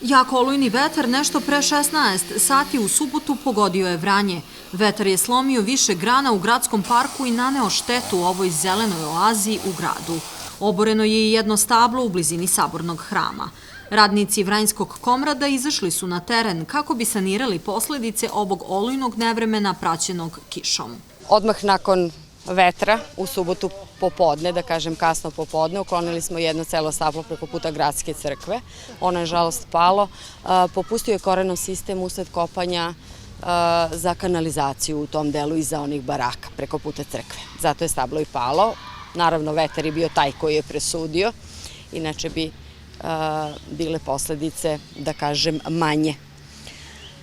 Jak olujni vetar nešto pre 16 sati u subotu pogodio je Vranje. Vetar je slomio više grana u gradskom parku i naneo štetu u ovoj zelenoj oazi u gradu. Oboreno je i jedno stablo u blizini sabornog hrama. Radnici Vranjskog komrada izašli su na teren kako bi sanirali posledice ovog olujnog nevremena praćenog kišom. Odmah nakon vetra u subotu popodne, da kažem kasno popodne, uklonili smo jedno celo stablo preko puta Gradske crkve. Ono je žalost palo. Popustio je korenom sistem usled kopanja za kanalizaciju u tom delu iza onih baraka preko puta crkve. Zato je stablo i palo. Naravno, vetar je bio taj koji je presudio, inače bi bile posledice, da kažem, manje.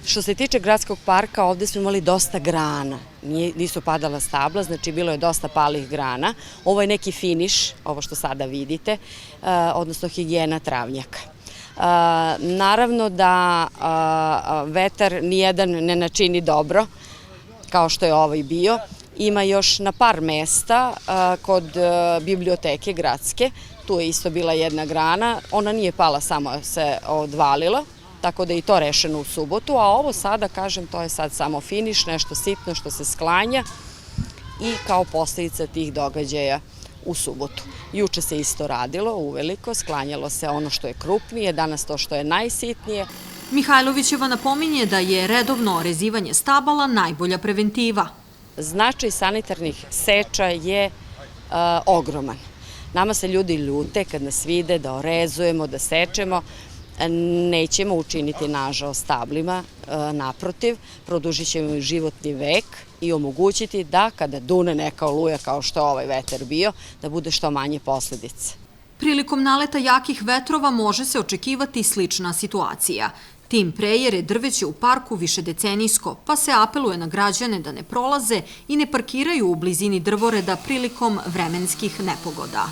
Što se tiče gradskog parka, ovde smo imali dosta grana, nisu padala stabla, znači bilo je dosta palih grana. Ovo je neki finiš, ovo što sada vidite, odnosno higijena travnjaka. Naravno da vetar nijedan ne načini dobro, kao što je ovaj bio. Ima još na par mesta kod biblioteke gradske, tu je isto bila jedna grana, ona nije pala, samo se odvalila. Tako da je i to rešeno u subotu, a ovo sada, kažem, to je sad samo finiš, nešto sitno što se sklanja i kao posljedica tih događaja u subotu. Juče se isto radilo uveliko, sklanjalo se ono što je krupnije, danas to što je najsitnije. Mihajlovićeva napominje da je redovno rezivanje stabala najbolja preventiva. Značaj sanitarnih seča je ogroman. Nama se ljudi ljute kad nas vide da orezujemo, da sečemo. Nećemo učiniti nažao stablima, naprotiv, produžit ćemo im životni vek i omogućiti da kada dune neka oluja kao što je ovaj vetar bio, da bude što manje posledice. Prilikom naleta jakih vetrova može se očekivati slična situacija. Tim pre jer je drveće u parku višedecenijsko, pa se apeluje na građane da ne prolaze i ne parkiraju u blizini drvoreda prilikom vremenskih nepogoda.